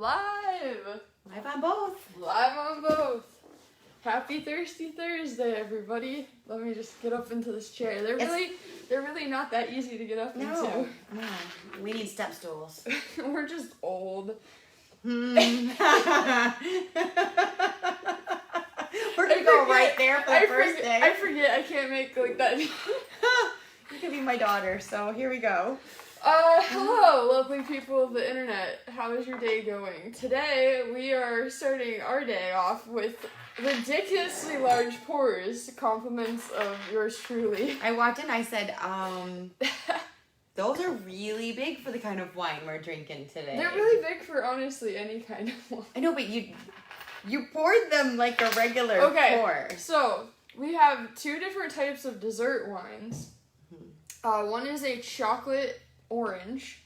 Live! Live on both. Live on both. Happy Thirsty Thursday, everybody. Let me just get up into this chair. They're really not that easy to get up into. No, we need step stools. We're just old. We're gonna go right there for the first day. I forget. I can't make like that. You could be my daughter, so here we go. Hello, lovely people of the internet. How is your day going? Today, we are starting our day off with ridiculously large pours, compliments of yours truly. I walked in, I said, those are really big for the kind of wine we're drinking today. They're really big for, honestly, any kind of wine. I know, but you poured them like a regular pour. So, we have two different types of dessert wines. One is a chocolate orange,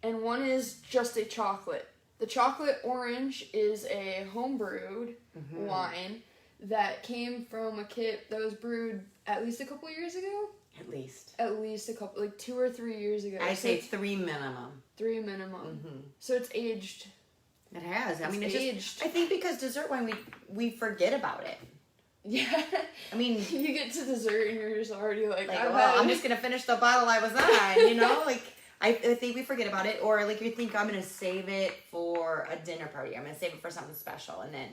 and one is just a chocolate. The chocolate orange is a homebrewed wine that came from a kit that was brewed at least a couple years ago. At least a couple, like 2 or 3 years ago. I say 3 minimum. 3 minimum. So it's aged. It has. I mean, it's aged. Just, I think because dessert wine, we forget about it. Yeah. I mean, you get to dessert and you're just already like I'm just gonna finish the bottle I was on, you know, like. I think we forget about it, or like you think I'm gonna save it for a dinner party. I'm gonna save it for something special, and then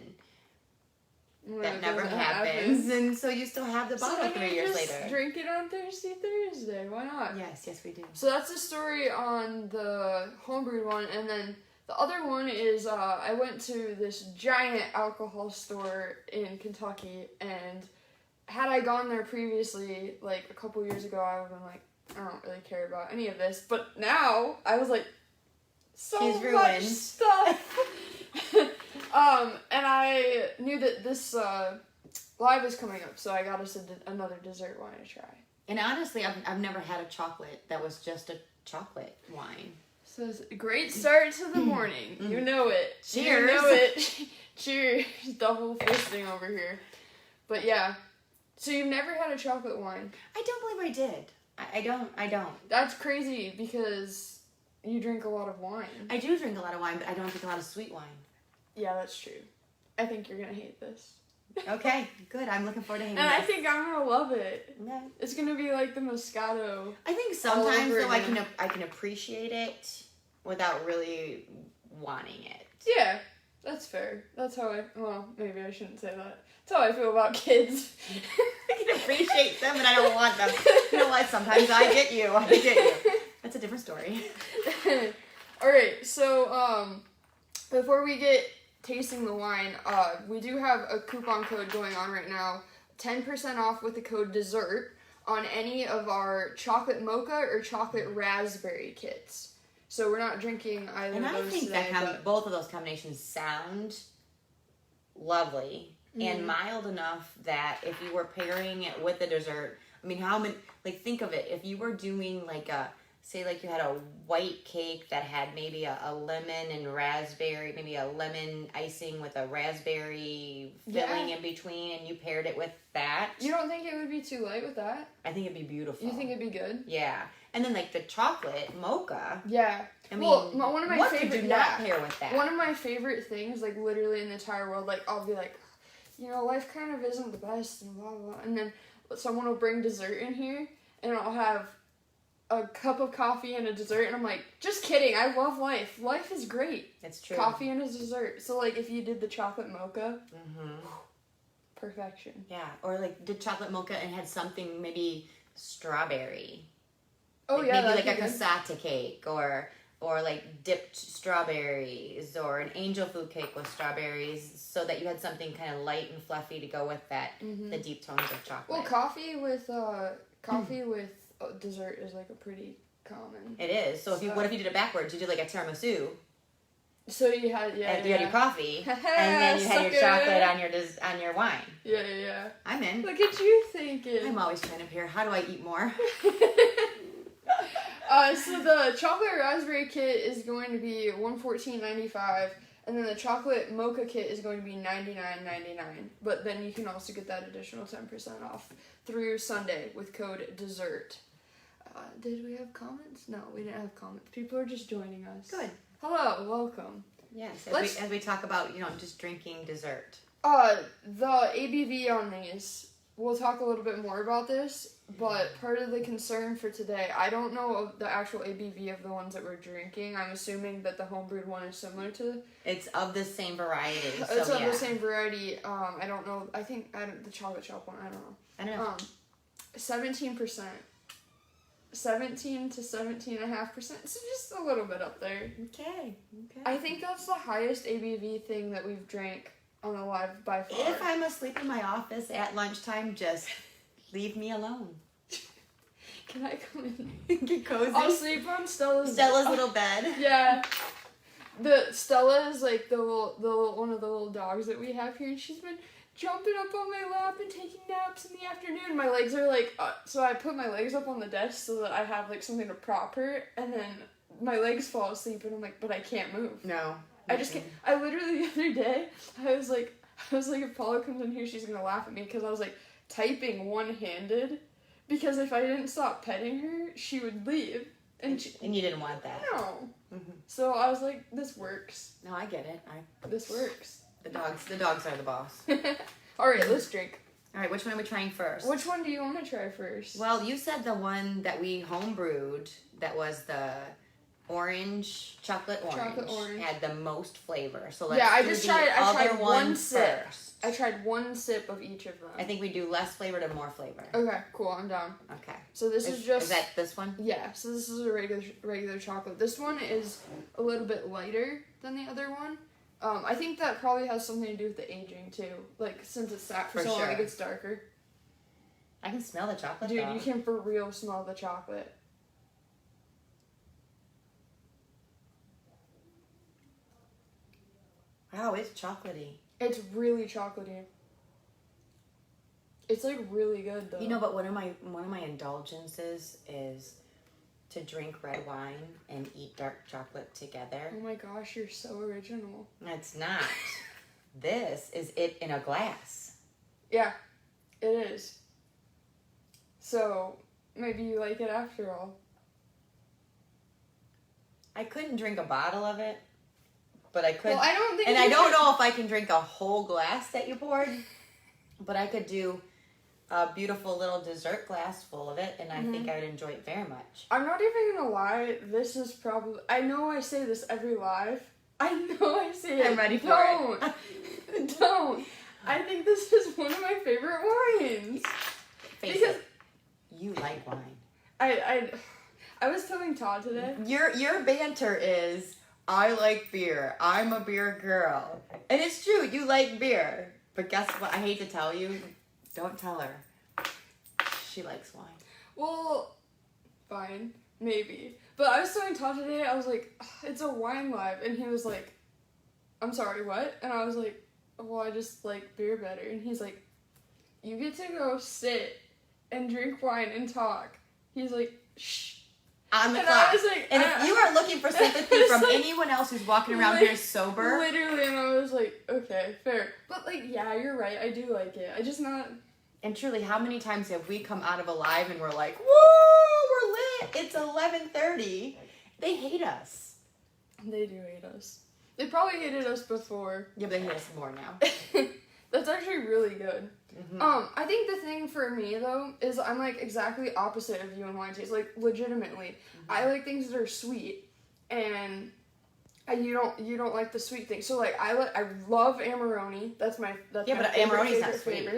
that never happens. And so you still have the bottle 3 years later. Drink it on Thirsty Thursday. Why not? Yes, we do. So that's the story on the homebrewed one, and then the other one is I went to this giant alcohol store in Kentucky, and had I gone there previously, like a couple years ago, I would have been like, I don't really care about any of this, but now I was like, much stuff. And I knew that this live is coming up, so I got us another dessert wine to try. And honestly, I've never had a chocolate that was just a chocolate wine. So it's a great start to the morning. You know it. Cheers. You know it. Cheers. Double fisting over here. But yeah. So you've never had a chocolate wine? I don't believe I did. I don't. That's crazy because you drink a lot of wine. I do drink a lot of wine, but I don't drink a lot of sweet wine. Yeah, that's true. I think you're gonna hate this. Okay, good. I'm looking forward to hating and this. I think I'm gonna love it. Okay. It's gonna be like the Moscato. I think sometimes though I can appreciate it without really wanting it. Yeah, that's fair. That's how maybe I shouldn't say that. That's how I feel about kids. I can appreciate them, but I don't want them. You know what? Sometimes I get you. That's a different story. Alright, so, before we get tasting the wine, we do have a coupon code going on right now. 10% off with the code DESSERT on any of our chocolate mocha or chocolate raspberry kits. So we're not drinking either of those today. And I think both of those combinations sound lovely. And mild enough that if you were pairing it with a dessert, I mean, how many, like, think of it, if you were doing, like, say, like, you had a white cake that had maybe a lemon and raspberry, maybe a lemon icing with a raspberry filling in between, and you paired it with that. You don't think it would be too light with that? I think it'd be beautiful. You think it'd be good? Yeah. And then, like, the chocolate mocha. Yeah. I mean, one of my favorite, could you not pair with that? One of my favorite things, like, literally in the entire world, like, I'll be like, you know, life kind of isn't the best and blah, blah, and then someone will bring dessert in here, and I'll have a cup of coffee and a dessert, and I'm like, just kidding, I love life. Life is great. It's true. Coffee and a dessert. So, like, if you did the chocolate mocha, perfection. Yeah, or, like, did chocolate mocha and had something, maybe strawberry. Oh, like, yeah, maybe like a cassata cake, or like dipped strawberries, or an angel food cake with strawberries, so that you had something kind of light and fluffy to go with that, the deep tones of chocolate. Well, coffee with dessert is like a pretty common. It is. So what if you did it backwards? You did like a tiramisu. So you had you had your coffee, and then you had your chocolate on your wine. Yeah. I'm in. Look at you thinking. I'm always trying to pair. How do I eat more? So the chocolate raspberry kit is going to be $114.95, and then the chocolate mocha kit is going to be $99.99. But then you can also get that additional 10% off through Sunday with code DESSERT. Did we have comments? No, we didn't have comments. People are just joining us. Good. Hello, welcome. Yes, Let's- as we talk about, just drinking dessert. The ABV on these, we'll talk a little bit more about this, but part of the concern for today, I don't know of the actual ABV of the ones that we're drinking. I'm assuming that the homebrewed one is similar to... It's of the same variety. It's of the same variety. I don't know. I think the chocolate shop one, I don't know. 17%. 17 to 17.5%. So just a little bit up there. Okay. I think that's the highest ABV thing that we've drank on the live by far. If I'm asleep in my office at lunchtime, just leave me alone. Can I come in? Get cozy. I'll sleep on Stella's little bed. Yeah. Stella is like the little one of the little dogs that we have here, and she's been jumping up on my lap and taking naps in the afternoon. My legs are like, so I put my legs up on the desk so that I have like something to prop her, and then my legs fall asleep, and I'm like, but I can't move. No. I just can't. I literally the other day, I was like, if Paula comes in here, she's gonna laugh at me because I was like typing one-handed, because if I didn't stop petting her, she would leave, and you didn't want that. No. Mm-hmm. So I was like, this works. No, I get it. This works. The dogs are the boss. All right, let's drink. All right, which one are we trying first? Which one do you want to try first? Well, you said the one that we homebrewed, that was the chocolate orange, had the most flavor. So let's I tried one sip. first. I tried one sip of each of them. I think we do less flavor to more flavor. Okay, cool. I'm down. Okay. So this is just... Is that this one? Yeah, so this is a regular chocolate. This one is a little bit lighter than the other one. I think that probably has something to do with the aging, too. Like, since it's sat for so long, it gets darker. I can smell the chocolate, Dude, though. you can for real smell the chocolate. Wow, it's chocolatey. It's really chocolatey. It's, like, really good, though. But one of my indulgences is to drink red wine and eat dark chocolate together. Oh my gosh, you're so original. It's not. This is it in a glass. Yeah, it is. So, maybe you like it after all. I couldn't drink a bottle of it, but I could. Well, I don't think. And I don't know if I can drink a whole glass that you poured, but I could do a beautiful little dessert glass full of it, and I think I would enjoy it very much. I'm not even gonna lie, this is probably... I know I say this every live. I know I say it. I'm ready for it. Don't. I think this is one of my favorite wines. Face it, you like wine. I was telling Todd today. Your banter is, I like beer. I'm a beer girl. And it's true, you like beer. But guess what? I hate to tell you. Don't tell her. She likes wine. Well, fine. Maybe. But I was telling Todd today, I was like, it's a wine live. And he was like, I'm sorry, what? And I was like, well, I just like beer better. And he's like, you get to go sit and drink wine and talk. He's like, shh. On the and clock. I was like, and if you are looking for sympathy from like, anyone else who's walking around here sober. Literally, and I was like, okay, fair. But like, yeah, you're right. I do like it. I just not... And truly, how many times have we come out of a live and we're like, woo, we're lit. It's 11:30. They hate us. They do hate us. They probably hated us before. Yeah, but they hate us more now. That's actually really good. Mm-hmm. I think the thing for me, though, is I'm, like, exactly opposite of you in wine taste. Like, legitimately. I like things that are sweet, and you don't like the sweet thing. So, like, I love Amarone. That's my but Amarone's not sweet.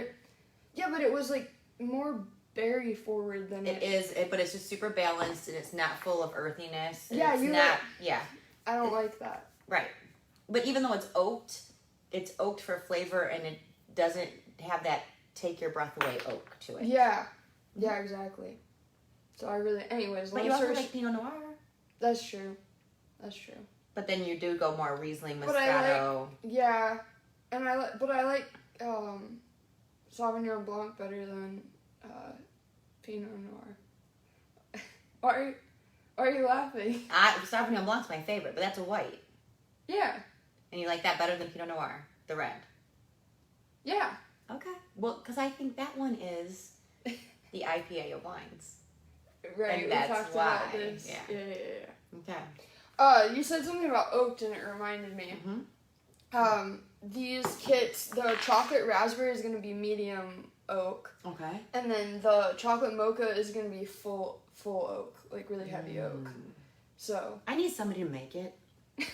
Yeah, but it was, like, more berry forward than It is, but it's just super balanced, and it's not full of earthiness. Yeah, yeah. I don't like that. Right. But even though it's oaked for flavor, and it doesn't have that take your breath away oak to it. Yeah. Yeah, exactly. So I really... Anyways, but you also like Pinot Noir. That's true. That's true. But then you do go more Riesling, Moscato. But I like... Yeah. And I like Sauvignon Blanc better than Pinot Noir. Why are you laughing? Sauvignon Blanc's my favorite, but that's a white. Yeah. And you like that better than Pinot Noir, the red? Yeah. Okay. Well, because I think that one is the IPA of wines. Right, and we that's talked why. about this. Yeah. Yeah. Okay. You said something about oaked and it reminded me. Mm-hmm. These kits, the chocolate raspberry is going to be medium oak. Okay. And then the chocolate mocha is going to be full oak, like really heavy oak. So I need somebody to make it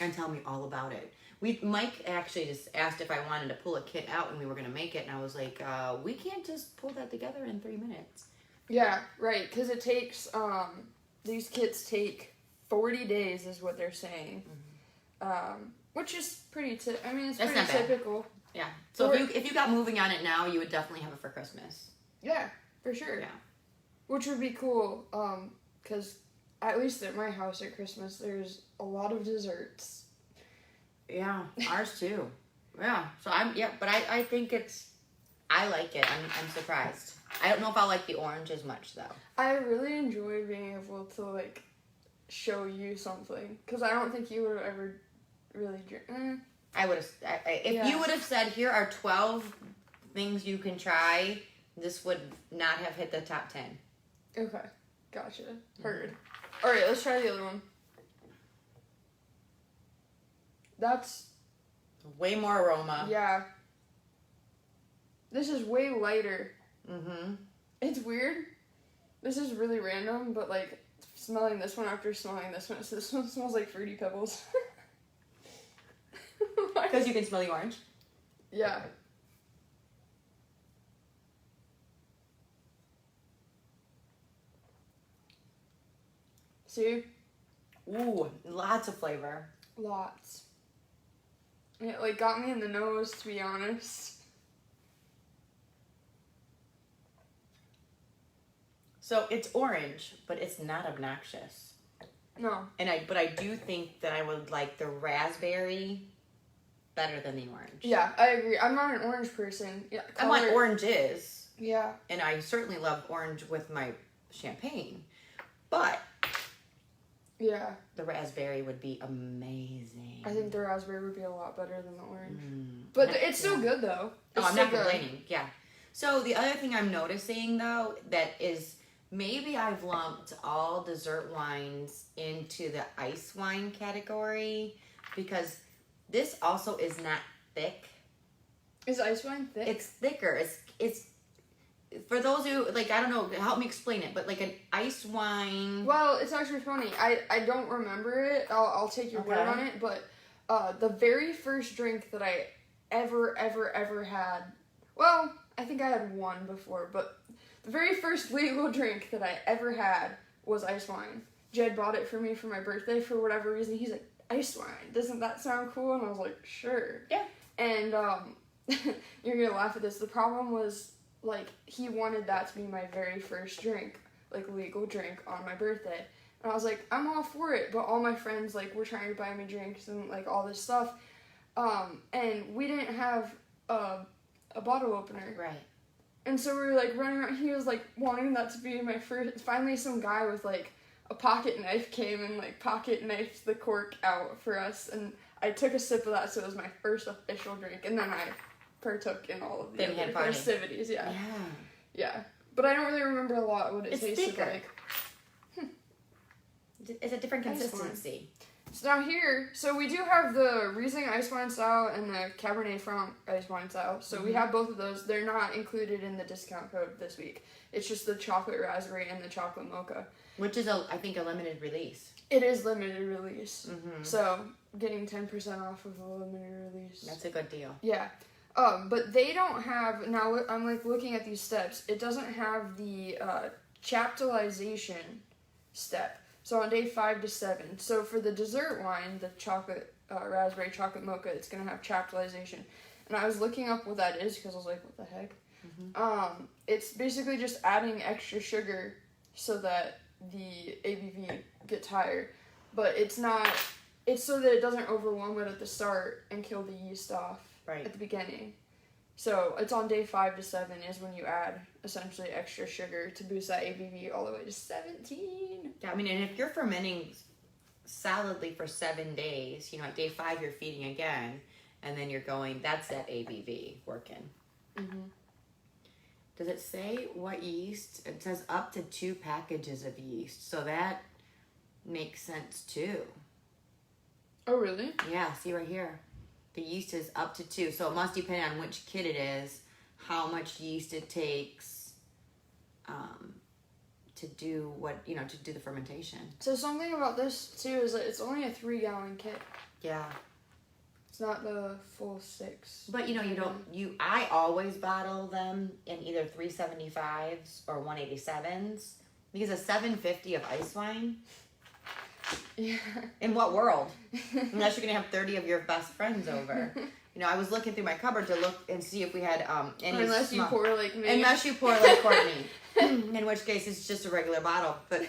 and tell me all about it. Mike actually just asked if I wanted to pull a kit out and we were going to make it. And I was like, we can't just pull that together in 3 minutes. Yeah, right. Because it takes, these kits take 40 days is what they're saying. Which is pretty, it's That's pretty not bad. typical. Yeah. So if you got moving on it now, you would definitely have it for Christmas. Yeah, for sure. Yeah. Which would be cool, because at least at my house at Christmas, there's a lot of desserts. Yeah, ours too. Yeah. So but I think I like it. I'm surprised. I don't know if I'll like the orange as much though. I really enjoy being able to, like, show you something, because I don't think you would have ever really I would have, if you would have said, here are 12 things you can try, this would not have hit the top 10. Okay, gotcha. Heard. All right, let's try the other one. That's way more aroma. Yeah. This is way lighter. Mm-hmm. It's weird. This is really random, but like smelling this one after smelling this one, so this one smells like Fruity Pebbles. Because you can smell the orange? Yeah. See? Ooh, lots of flavor. Lots. It like got me in the nose, to be honest. So it's orange, but it's not obnoxious. No. But I do think that I would like the raspberry better than the orange. Yeah, I agree. I'm not an orange person. Yeah, I like oranges. Yeah. And I certainly love orange with my champagne. But yeah, the raspberry would be amazing. I think the raspberry would be a lot better than the orange. But it's still good though. I'm not complaining. Yeah. So the other thing I'm noticing though that is maybe I've lumped all dessert wines into the ice wine category because this also is not thick. Is ice wine thick? It's thicker. It's for those who like, I don't know, help me explain it, but like an ice wine. Well, it's actually funny. I don't remember it. I'll take your word on it, but the very first drink that I ever had, well, I think I had one before, but the very first legal drink that I ever had was ice wine. Jed bought it for me for my birthday for whatever reason. He's like, ice wine, doesn't that sound cool? And I was like, sure. Yeah. And you're gonna laugh at this. The problem was, like, he wanted that to be my very first drink, like, legal drink on my birthday. And I was like, I'm all for it, but all my friends, like, were trying to buy me drinks and, like, all this stuff. And we didn't have a bottle opener. Right. And so we were, like, running around. He was, like, wanting that to be my first. Finally, some guy with, like, a pocket knife came and, like, pocket knifed the cork out for us. And I took a sip of that, so it was my first official drink. And then I partook in all of the other festivities. Yeah. Yeah. But I don't really remember a lot what it tasted like. It's a different consistency. So now here, so we do have the Riesling ice wine style and the Cabernet Franc ice wine style. So we have both of those. They're not included in the discount code this week. It's just the chocolate raspberry and the chocolate mocha. Which is, I think, a limited release. It is limited release. So getting 10% off of a limited release. That's a good deal. Yeah. But they don't have, now I'm like looking at these steps, it doesn't have the chaptalization step. So on day 5 to 7. So for the dessert wine, the chocolate, raspberry chocolate mocha, it's going to have chaptalization. And I was looking up what that is because I was like, what the heck? It's basically just adding extra sugar so that the ABV gets higher. But it's not, it's so that it doesn't overwhelm it at the start and kill the yeast off at the beginning. So it's on day 5 to 7 is when you add essentially extra sugar to boost that ABV all the way to 17. Yeah, I mean, and if you're fermenting solidly for 7 days, you know, at day 5 you're feeding again, and then you're going, that's that ABV working. Does it say what yeast? It says up to 2 packages of yeast, so that makes sense too. Oh, really? Yeah, see right here. The yeast is up to 2. So it must depend on which kit it is, how much yeast it takes to do to do the fermentation. So something about this too is that it's only a 3-gallon kit. Yeah. It's not the full 6. But I always bottle them in either 375s or 187s because a 750 of ice wine. Yeah. In what world? Unless you're gonna have 30 of your best friends over. I was looking through my cupboard to look and see if we had any. Unless you pour like me. Unless you pour like Courtney, in which case it's just a regular bottle. But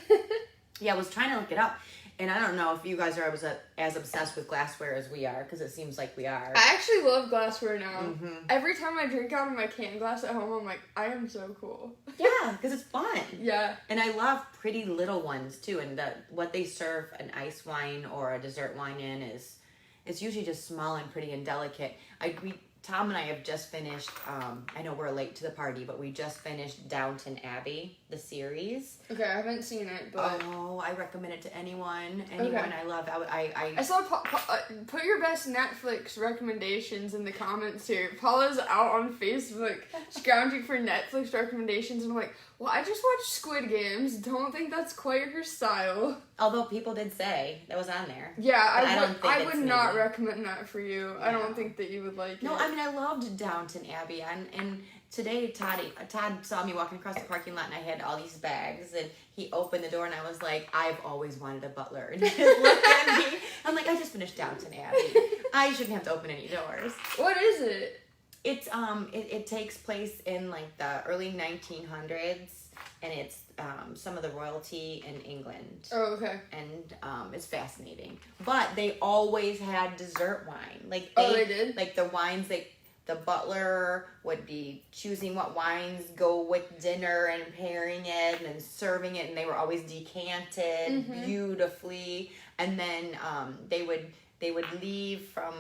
yeah, I was trying to look it up, and I don't know if you guys are as obsessed with glassware as we are, because it seems like we are. I actually love glassware now. Mm-hmm. Every time I drink out of my can glass at home, I'm like, I am so cool. Yeah, because it's fun. Yeah. And I love pretty little ones too, and what they serve an ice wine or a dessert wine in is. It's usually just small and pretty and delicate. Tom and I have just finished, I know we're late to the party, but we just finished Downton Abbey, the series. Okay, I haven't seen it, but... Oh, I recommend it to anyone I love. I saw, put your best Netflix recommendations in the comments here. Paula's out on Facebook scrounging for Netflix recommendations, and I'm like, well, I just watched Squid Games. Don't think that's quite her style. Although people did say that was on there. Yeah, I would not recommend that for you. Yeah. I don't think that you would like it. No, I mean, I loved Downton Abbey, and today Todd saw me walking across the parking lot, and I had all these bags, and he opened the door, and I was like, I've always wanted a butler. And he just looked at me. I'm like, I just finished Downton Abbey. I shouldn't have to open any doors. What is it? It's it takes place in like the early 1900s, and it's some of the royalty in England. Oh, okay. And it's fascinating. But they always had dessert wine. They did? Like the wines, the butler would be choosing what wines go with dinner and pairing it and then serving it, and they were always decanted beautifully. And then they would leave from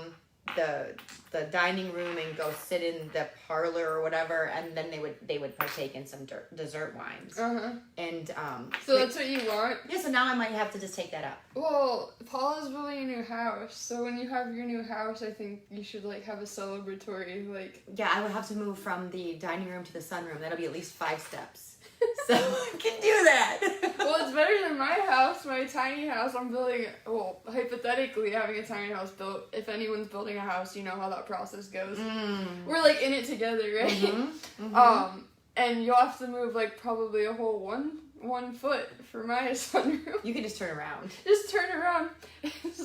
the dining room and go sit in the parlor or whatever, and then they would partake in some dessert wines. And so that's what you want? Yeah. So now I might have to just take that up. Well, Paula's building a new house, so when you have your new house, I think you should have a celebratory Yeah, I would have to move from the dining room to the sunroom. That'll be at least 5 steps. So I can do that. Well, it's better than my house, my tiny house. I'm building, hypothetically having a tiny house built. If anyone's building a house, you know how that process goes. We're in it together, right? And you'll have to move probably a whole one foot for my sunroom. You can just turn around. Just turn around. It's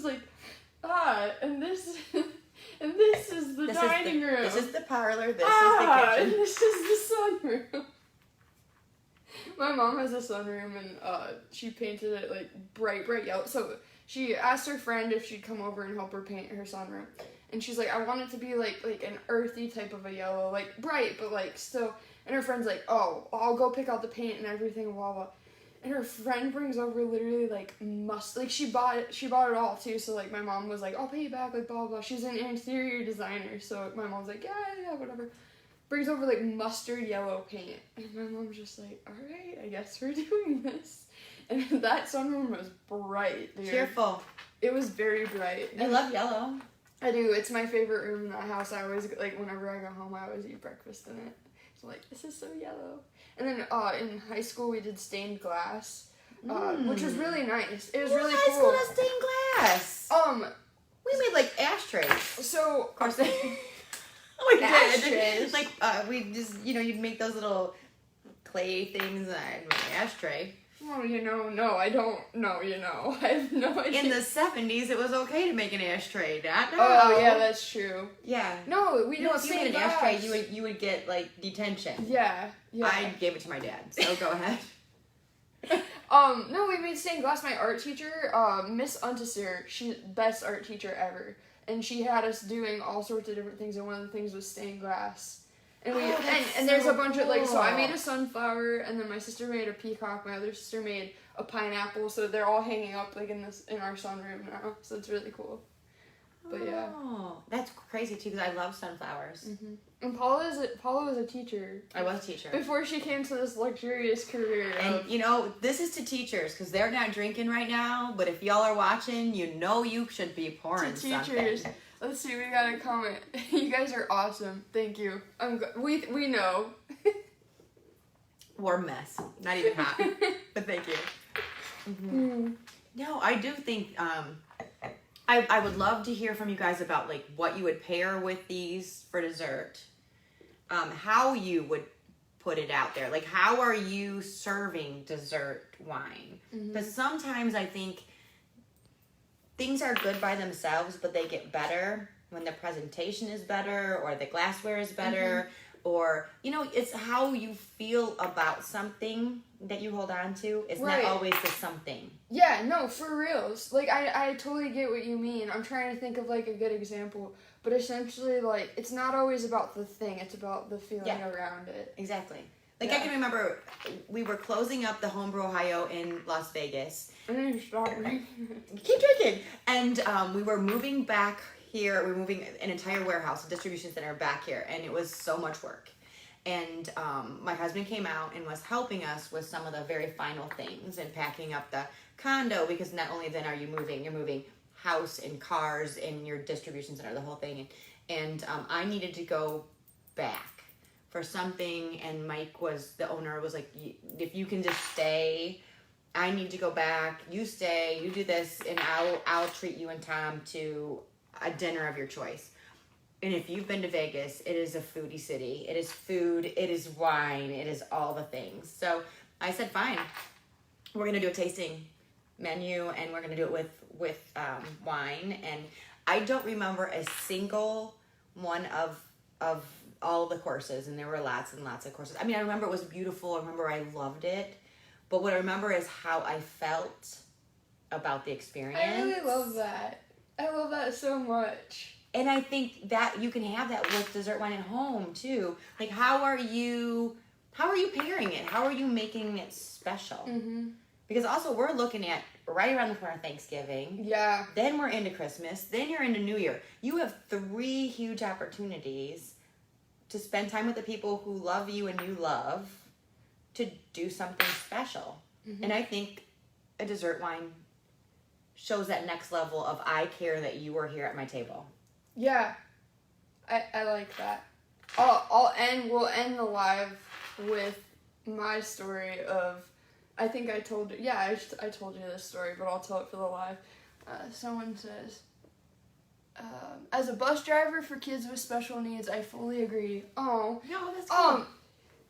and this is the dining room. This is the parlor. This is the kitchen. And this is the sunroom. My mom has a sunroom, and she painted it bright yellow. So she asked her friend if she'd come over and help her paint her sunroom, and she's like, I want it to be like an earthy type of a yellow, bright but still. And her friend's like, oh, I'll go pick out the paint and everything, blah blah. And her friend brings over literally she bought it all too. So my mom was like, I'll pay you back, blah blah. She's an interior designer, so my mom's like, yeah, whatever. Brings over mustard yellow paint, and my mom's just like, all right, I guess we're doing this. And that sunroom was bright, dude. Cheerful. It was very bright. I love yellow. I do. It's my favorite room in that house. I always whenever I go home, I always eat breakfast in it. So this is so yellow. And then in high school we did stained glass, which was really nice. It was really cool. High school does stained glass. We made ashtrays. So of course they. Oh my ashtrays. We just you'd make those little clay things and I'd make an ashtray. Oh, no, I don't know, I have no idea. In the 70s, it was okay to make an ashtray. Not now. Oh, yeah, that's true. Yeah. No, we don't. If you made an ashtray, you would get detention. Yeah. I gave it to my dad. So go ahead. No, we made stained glass. My art teacher, Miss Untasir, she's best art teacher ever, and she had us doing all sorts of different things, and one of the things was stained glass. And we and there's a bunch of so I made a sunflower, and then my sister made a peacock. My other sister made a pineapple. So they're all hanging up in our sunroom now. So it's really cool. But yeah. Oh, that's crazy too because I love sunflowers. Mm-hmm. And Paula was a teacher. I was a teacher. Before she came to this luxurious career. And you know, this is to teachers because they're not drinking right now. But if y'all are watching, you know you should be pouring to teachers. something. Let's see, we got a comment. You guys are awesome. Thank you. We know. We're a mess. Not even hot. But thank you. Mm-hmm. No, I do think I would love to hear from you guys about like what you would pair with these for dessert. How you would put it out there. Like how are you serving dessert wine? Because sometimes I think things are good by themselves, but they get better when the presentation is better or the glassware is better. Or, you know, it's how you feel about something that you hold on to. It's not always the something. Yeah, no, for reals. Like, I totally get what you mean. I'm trying to think of, like, a good example. But essentially, like, it's not always about the thing. It's about the feeling around it. Exactly. Like, I can remember we were closing up the Homebrew Ohio in Las Vegas. I need to stop drinking. Keep drinking. And we were moving back here. We were moving an entire warehouse, a distribution center back here. And it was so much work. And my husband came out and was helping us with some of the very final things and packing up the condo because not only then are you moving, you're moving house and cars and your distribution center, the whole thing. And I needed to go back for something, and Mike was the owner was like, if you can just stay, I need to go back, you stay, you do this, and I'll treat you and Tom to a dinner of your choice. And if you've been to Vegas, it is a foodie city. It is food, it is wine, it is all the things. So I said, fine, we're gonna do a tasting menu, and we're gonna do it with wine. And I don't remember a single one of all the courses, and there were lots and lots of courses. I mean, I remember it was beautiful. I remember I loved it. But what I remember is how I felt about the experience. I really love that. I love that so much. And I think that you can have that with dessert wine at home too. Like, how are you pairing it? How are you making it special? Mm-hmm. Because also we're looking at right around the corner Thanksgiving. Yeah. Then we're into Christmas. Then you're into New Year. You have 3 huge opportunities to spend time with the people who love you and you love, to do something special. Mm-hmm. And I think a dessert wine shows that next level of I care that you are here at my table. Yeah, I like that. We'll end the live with my story of, I think I told you, I told you this story, but I'll tell it for the live. Someone says, as a bus driver for kids with special needs, I fully agree. Oh. No, that's cool.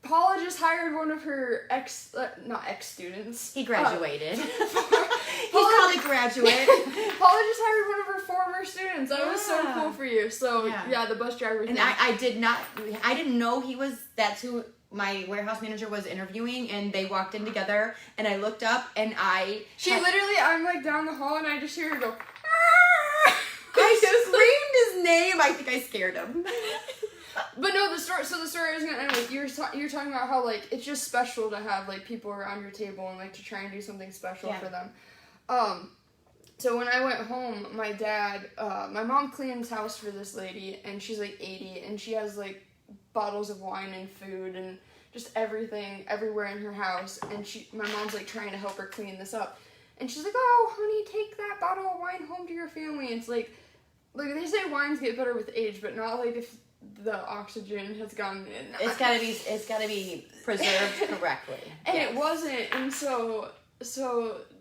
Paula just hired one of her not ex-students. He graduated. He's called a graduate. Paula just hired one of her former students. That was so cool for you. So, the bus driver thing. And I didn't know that's who my warehouse manager was interviewing, and they walked in together, and I looked up, and I'm like down the hall, and I just hear her go, ah! I screamed his name. I think I scared him. But no, the story is gonna end with you're talking about how like it's just special to have like people around your table and like to try and do something special for them. So when I went home, my mom cleans house for this lady, and she's like 80, and she has like bottles of wine and food and just everything everywhere in her house, and my mom's like trying to help her clean this up, and she's like, oh honey, take that bottle of wine home to your family. It's like they say wines get better with age, but not like if the oxygen has gone in. It's gotta be preserved correctly. And it wasn't, and so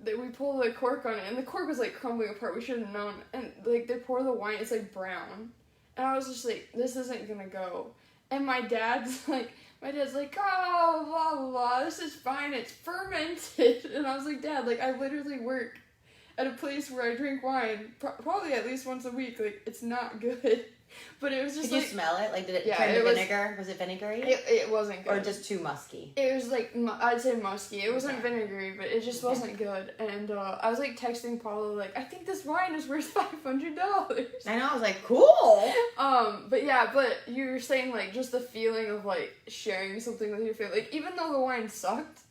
we pull the cork on it, and the cork was like crumbling apart. We should have known. And like they pour the wine, it's like brown, and I was just like, this isn't gonna go. And my dad's like, oh blah blah blah, this is fine, it's fermented. And I was like, Dad, like I literally work at a place where I drink wine probably at least once a week. Like it's not good. But it was just Did you smell it? Like, did it turn to vinegar? Was it vinegary? It wasn't good. Or just too musky? It was like, I'd say musky. It wasn't vinegary, but it just wasn't good. And I was like texting Paula, like, I think this wine is worth $500. I know, I was like, cool! But you were saying, like, just the feeling of, like, sharing something with your family. Like, even though the wine sucked,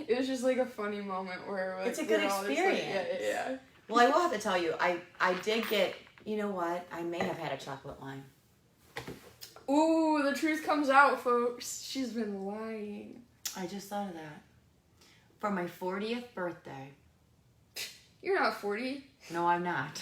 it was just, like, a funny moment where, like, it's a good experience. Like, yeah. Well, I will have to tell you, I did get You know what? I may have had a chocolate wine. Ooh, the truth comes out, folks. She's been lying. I just thought of that. For my 40th birthday. You're not 40. No, I'm not.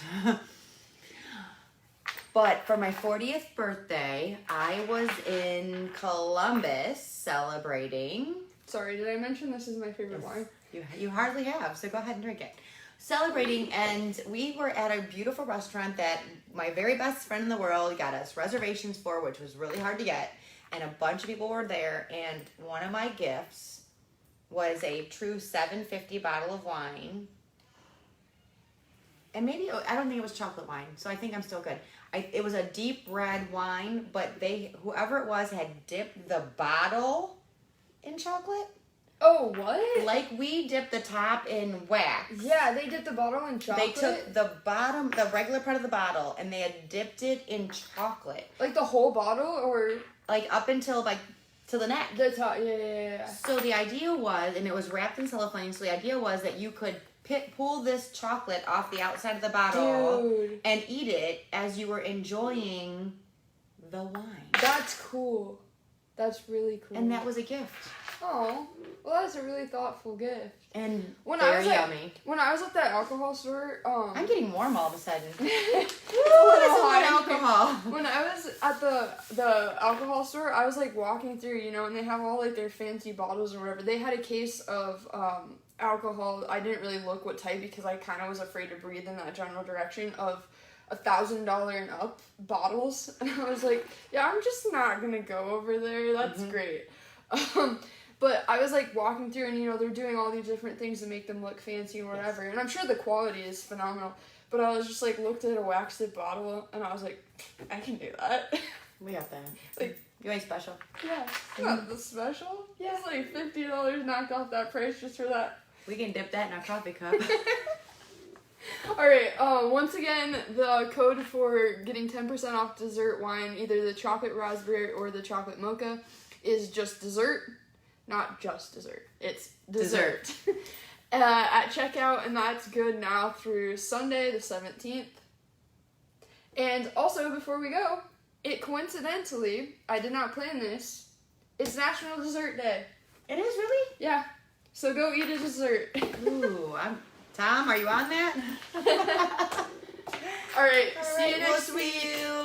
But for my 40th birthday, I was in Columbus celebrating. Sorry, did I mention this is my favorite wine? You hardly have, so go ahead and drink it. Celebrating, and we were at a beautiful restaurant that my very best friend in the world got us reservations for, which was really hard to get. And a bunch of people were there, and one of my gifts was a true $7.50 bottle of wine. And maybe, I don't think it was chocolate wine, so I think I'm still good. It was a deep red wine, but whoever it was had dipped the bottle in chocolate. Oh, what? Like we dipped the top in wax. Yeah, they dipped the bottle in chocolate. They took the bottom, the regular part of the bottle, and they had dipped it in chocolate. Like the whole bottle, or? Like up until to the neck. The top, yeah. So the idea was, and it was wrapped in cellophane, so the idea was that you could pull this chocolate off the outside of the bottle Dude. and eat it as you were enjoying the wine. That's cool. That's really cool. And that was a gift. Oh, well, that's a really thoughtful gift. And When very I was yummy. When I was at that alcohol store, I'm getting warm all of a sudden. Ooh, Little this is what high. alcohol. When I was at the alcohol store, I was like walking through, and they have all like their fancy bottles or whatever. They had a case of alcohol. I didn't really look what type because I kind of was afraid to breathe in that general direction of $1,000 and up bottles, and I was like, yeah, I'm just not gonna go over there. That's great. But I was like walking through, and they're doing all these different things to make them look fancy or whatever, and I'm sure the quality is phenomenal. But I was just like looked at a wax tip bottle, and I was like, I can do that. We got that. Like, you ain't special. yeah, not the special. Yeah, it's like $50 knocked off that price just for that. We can dip that in a coffee cup. Alright, once again, the code for getting 10% off dessert wine, either the chocolate raspberry or the chocolate mocha, is just dessert. Not just dessert. It's dessert. At checkout, and that's good now through Sunday the 17th. And also, before we go, coincidentally, I did not plan this, it's National Dessert Day. It is really? Yeah. So go eat a dessert. Ooh, Tom, are you on that? All right, see you next we'll week. See you